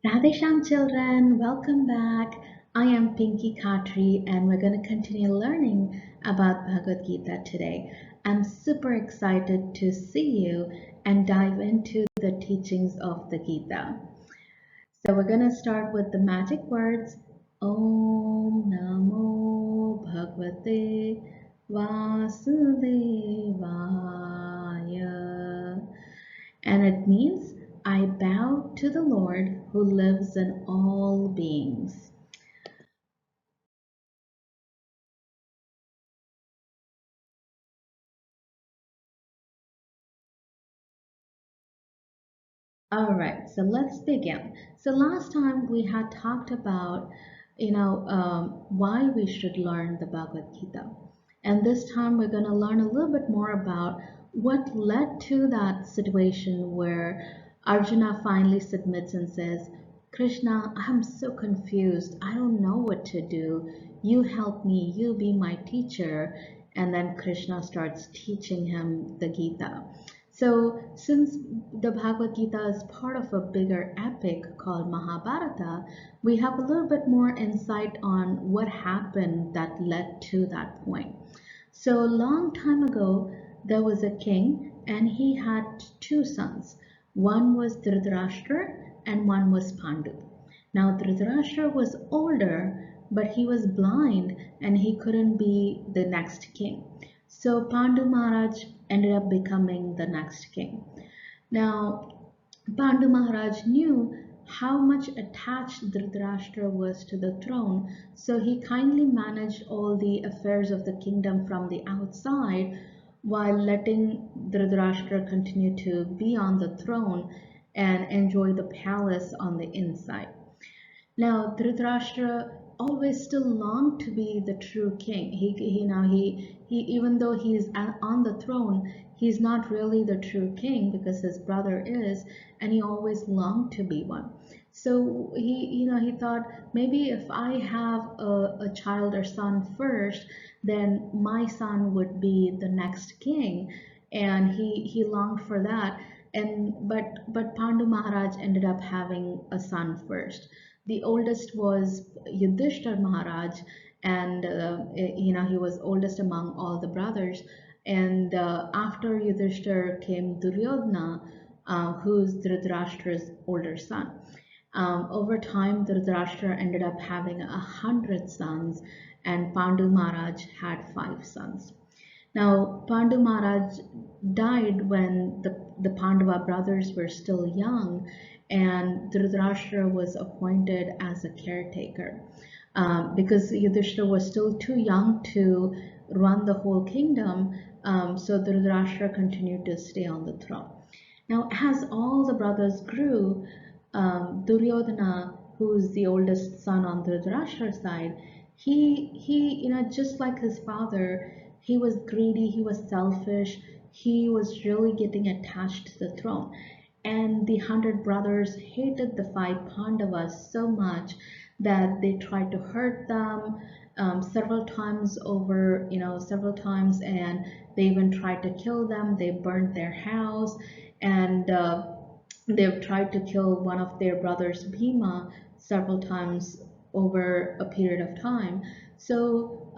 Radhe Shyam children, welcome back. I am Pinky Khatri and we're going to continue learning about Bhagavad Gita today. I'm super excited to see you and dive into the teachings of the Gita. So we're going to start with the magic words Om Namo Bhagavate Vasudevaya. And it means I bow to the Lord who lives in all beings. All right, so let's begin. So last time we had talked about, why we should learn the Bhagavad Gita. And this time we're going to learn a little bit more about what led to that situation where Arjuna finally submits and says, Krishna, I'm so confused. I don't know what to do. You help me. You be my teacher. And then Krishna starts teaching him the Gita. So, since the Bhagavad Gita is part of a bigger epic called Mahabharata, we have a little bit more insight on what happened that led to that point. So, a long time ago, there was a king and he had two sons. One was Dhritarashtra and one was Pandu. Now, Dhritarashtra was older, but he was blind and he couldn't be the next king. So Pandu Maharaj ended up becoming the next king. Now, Pandu Maharaj knew how much attached Dhritarashtra was to the throne, so he kindly managed all the affairs of the kingdom from the outside while letting Dhritarashtra continue to be on the throne and enjoy the palace on the inside. Now, Dhritarashtra always still longed to be the true king. He even though he's on the throne, he's not really the true king because his brother is, and he always longed to be one. So he thought maybe if I have a child or son first, then my son would be the next king, and he longed for that. But Pandu Maharaj ended up having a son first. The oldest was Yudhishthir Maharaj, and he was oldest among all the brothers. And after Yudhishthir came Duryodhana, who's Dhritarashtra's older son. Over time, Dhritarashtra ended up having 100 sons, and Pandu Maharaj had 5 sons. Now, Pandu Maharaj died when the Pandava brothers were still young, and Dhritarashtra was appointed as a caretaker. Because Yudhishthira was still too young to run the whole kingdom, so Dhritarashtra continued to stay on the throne. Now, as all the brothers grew, Duryodhana, who's the oldest son on Dhritarashtra's side, just like his father, he was greedy, he was selfish, he was really getting attached to the throne. And the 100 brothers hated the 5 Pandavas so much that they tried to hurt them several times over, several times, and they even tried to kill them. They burned their house, and they've tried to kill one of their brothers, Bhima, several times over a period of time. So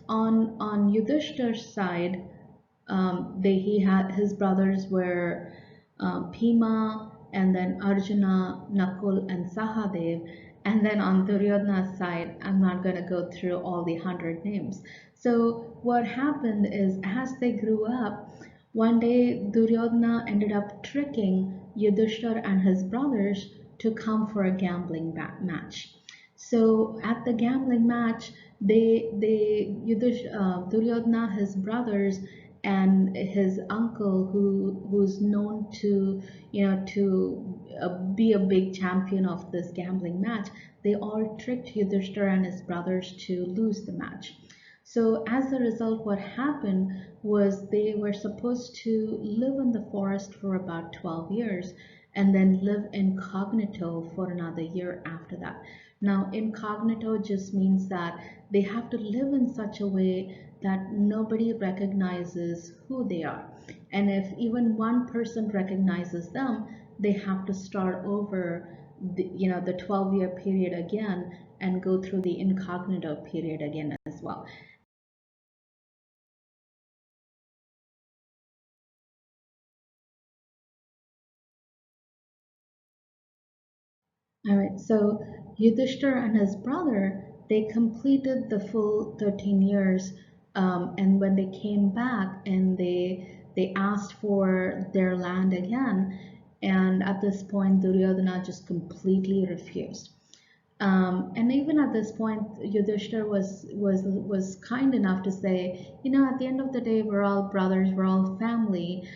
on Yudhishthir's side, he had his brothers were Bhima, and then Arjuna, Nakul, and Sahadev. And then on Duryodhana's side, I'm not going to go through all the 100 names. So what happened is, as they grew up, one day Duryodhana ended up tricking Yudhishthir and his brothers to come for a gambling match. So at the gambling match, Duryodhana, his brothers, and his uncle, who's known to be a big champion of this gambling match, they all tricked Yudhishthira and his brothers to lose the match. So as a result, what happened was they were supposed to live in the forest for about 12 years and then live incognito for another year after that. Now, incognito just means that they have to live in such a way that nobody recognizes who they are. And if even one person recognizes them, they have to start over the 12-year period again and go through the incognito period again as well. All right, so Yudhishthir and his brother, they completed the full 13 years, and when they came back and they asked for their land again, and at this point Duryodhana just completely refused. And even at this point, Yudhishthir was kind enough to say, at the end of the day, we're all brothers, we're all family.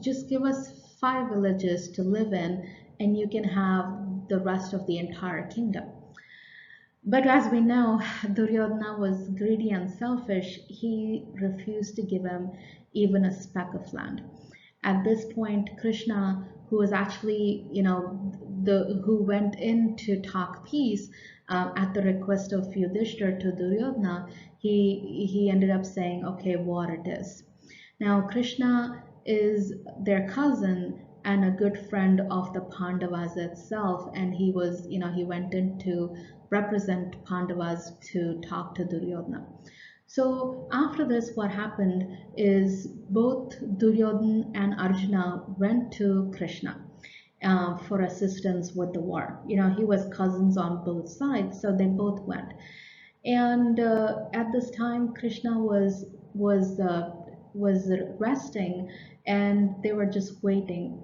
Just give us 5 villages to live in, and you can have the rest of the entire kingdom. But as we know, Duryodhana was greedy and selfish. He refused to give him even a speck of land. At this point, Krishna, who was actually, who went in to talk peace at the request of Yudhishthir to Duryodhana, he ended up saying, okay, war it is. Now, Krishna is their cousin and a good friend of the Pandavas itself, and he went in to represent Pandavas to talk to Duryodhana. So after this, what happened is both Duryodhana and Arjuna went to Krishna for assistance with the war. He was cousins on both sides, so they both went. And at this time, Krishna was resting, and they were just waiting.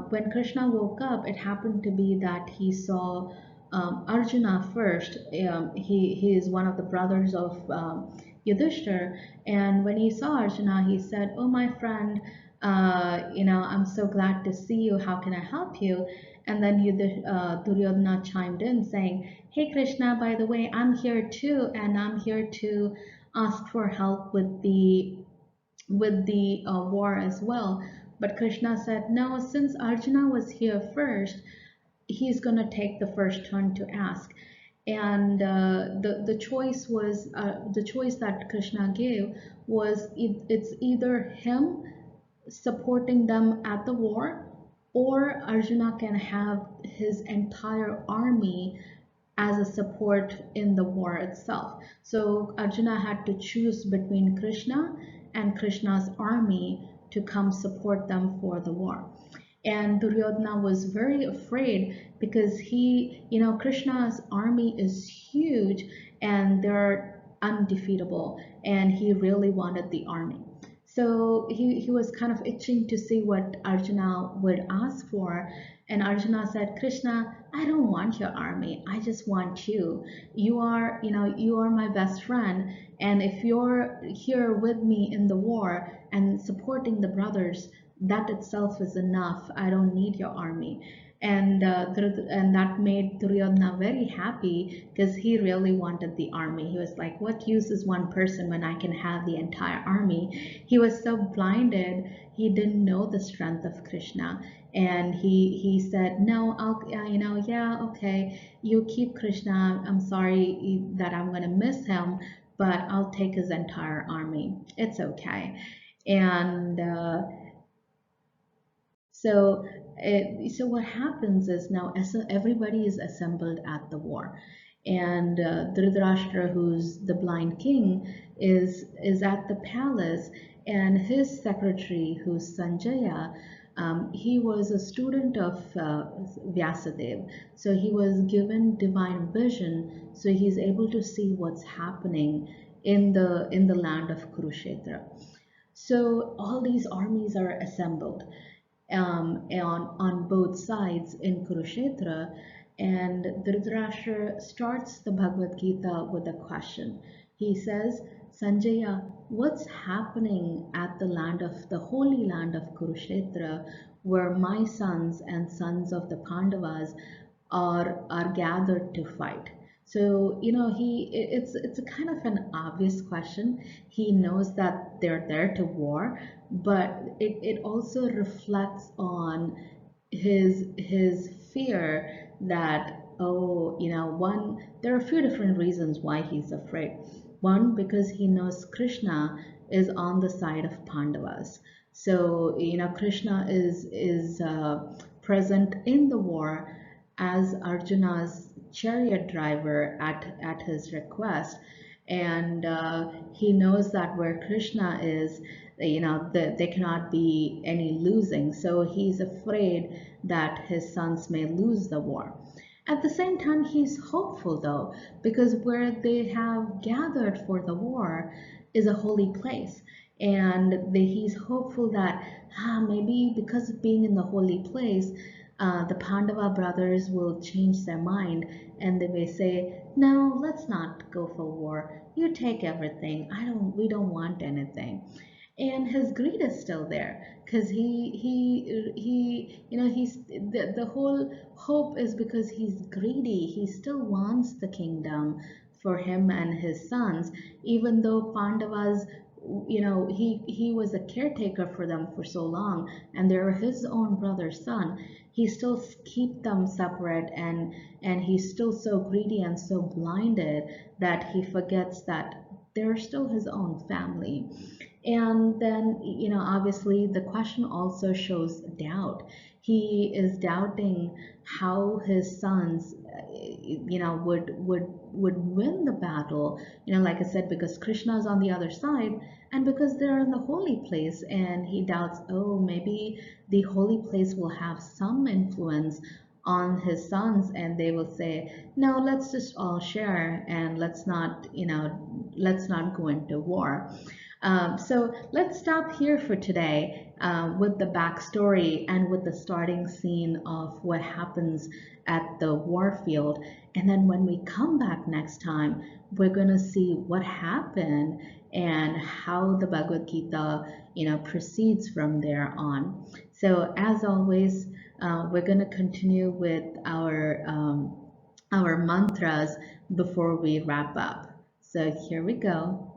When Krishna woke up, it happened to be that he saw Arjuna first. He is one of the brothers of Yudhishthir, and when he saw Arjuna, he said, "Oh, my friend, I'm so glad to see you. How can I help you?" And then Duryodhana chimed in saying, "Hey Krishna, by the way, I'm here too, and I'm here to ask for help with the war as well." But Krishna said, "No, since Arjuna was here first, he's going to take the first turn to ask." And the choice that Krishna gave was it's either him supporting them at the war, or Arjuna can have his entire army as a support in the war itself. So Arjuna had to choose between Krishna and Krishna's army to come support them for the war. And Duryodhana was very afraid because Krishna's army is huge and they're undefeatable, and he really wanted the army. So he was kind of itching to see what Arjuna would ask for. And Arjuna said, "Krishna, I don't want your army. I just want you. You are my best friend. And if you're here with me in the war and supporting the brothers, that itself is enough. I don't need your army." And that made Duryodhana very happy because he really wanted the army. He was like, "What use is one person when I can have the entire army?" He was so blinded, he didn't know the strength of Krishna, and he said, "No, yeah, okay, you keep Krishna. I'm sorry that I'm gonna miss him, but I'll take his entire army. It's okay." And so what happens is now everybody is assembled at the war, and Dhritarashtra, who's the blind king, is at the palace, and his secretary, who's Sanjaya, he was a student of Vyasadeva, so he was given divine vision, so he's able to see what's happening in the land of Kurukshetra. So all these armies are assembled on both sides in Kurukshetra, and Dhritarashtra starts the Bhagavad Gita with a question. He says, "Sanjaya, what's happening at the holy land of Kurukshetra, where my sons and sons of the Pandavas are gathered to fight?" So it's a kind of an obvious question. He knows that they're there to war, but it also reflects on his fear that, one, there are a few different reasons why he's afraid. One, because he knows Krishna is on the side of Pandavas. So Krishna is present in the war, as Arjuna's chariot driver at his request. And he knows that where Krishna is, there cannot be any losing. So he's afraid that his sons may lose the war. At the same time, he's hopeful though, because where they have gathered for the war is a holy place. And he's hopeful that maybe because of being in the holy place, the Pandava brothers will change their mind and they may say, "No, let's not go for war. You take everything. We don't want anything." And his greed is still there because he's the whole hope is because he's greedy. He still wants the kingdom for him and his sons, even though Pandavas, he was a caretaker for them for so long and they're his own brother's son. He still keep them separate, and he's still so greedy and so blinded that he forgets that they're still his own family. And then, obviously the question also shows doubt. He is doubting how his sons, would win the battle. Like I said, because Krishna is on the other side, and because they're in the holy place, and he doubts, oh, maybe the holy place will have some influence on his sons, and they will say, no, let's just all share, and let's not go into war. So let's stop here for today with the backstory and with the starting scene of what happens at the war field. And then when we come back next time, we're going to see what happened and how the Bhagavad Gita, proceeds from there on. So as always, we're going to continue with our mantras before we wrap up. So here we go.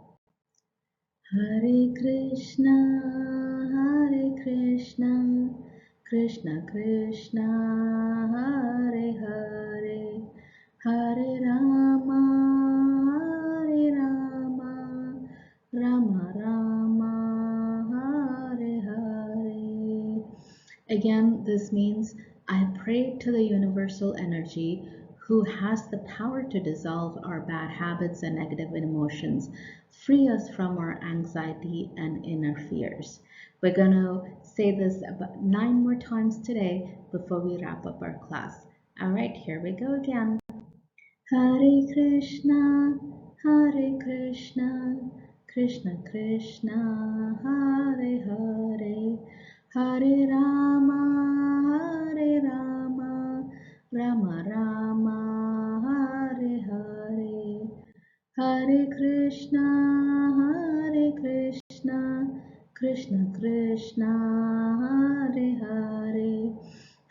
Hare Krishna, Hare Krishna, Krishna Krishna, Hare Hare, Hare Rama, Hare Rama, Rama Rama, Hare Hare. Again, this means I pray to the universal energy who has the power to dissolve our bad habits and negative emotions, free us from our anxiety and inner fears. We're going to say this about 9 more times today before we wrap up our class. All right, here we go again. Hare Krishna, Hare Krishna, Krishna Krishna, Hare Hare, Hare Rama, Hare Rama, Rama Rama, Hare Hare, Hare Krishna, Hare Krishna, Krishna Krishna, Hare Hare,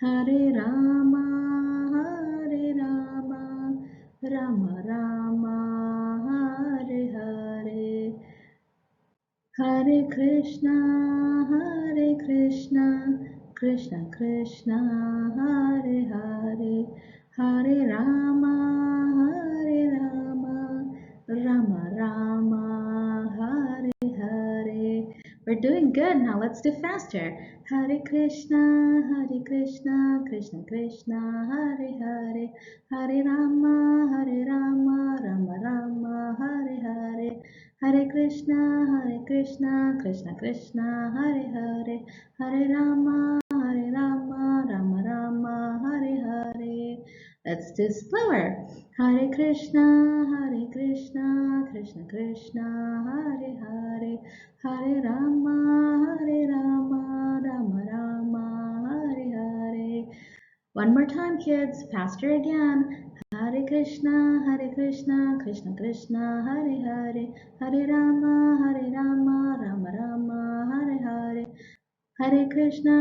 Hare Rama, Hare Rama, Rama Rama, Hare Hare, Hare Krishna, Hare Krishna, Krishna Krishna, Hare Hare, Hare Rama, Hare Rama, Rama Rama, Hare Hare. We're doing good. Now let's do faster. Hare Krishna, Hare Krishna, Krishna Krishna, Hare Hare, Hare Rama, Rama Rama, Hare Hare, Hare Krishna, Krishna Krishna, Hare Hare, Hare Rama, Rama Rama, Hare Hare. Let's do slower. Hare Krishna, Krishna Krishna, Hare Hare, Hare Rama, Rama Rama, Hare Hare. One more time, kids, faster again. Hare Krishna, Krishna Krishna, Hare Hare, Hare Rama, Rama Rama, Hare Hare, Hare Krishna,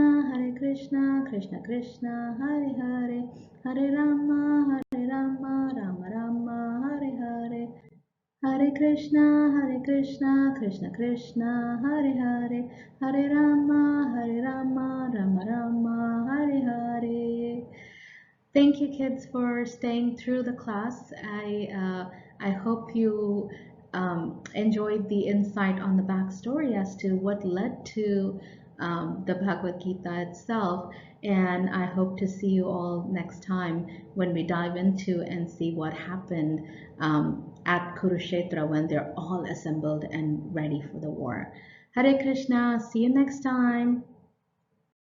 Krishna Krishna, Hare Hare, Hare Rama, Rama Rama, Hare Hare, Hare Krishna, Krishna Krishna, Hare Hare, Hare Rama, Rama Rama, Hare Hare. Thank you, kids, for staying through the class. I hope you enjoyed the insight on the backstory as to what led to the Bhagavad Gita itself. And I hope to see you all next time when we dive into and see what happened at Kurukshetra when they're all assembled and ready for the war. Hare Krishna. See you next time.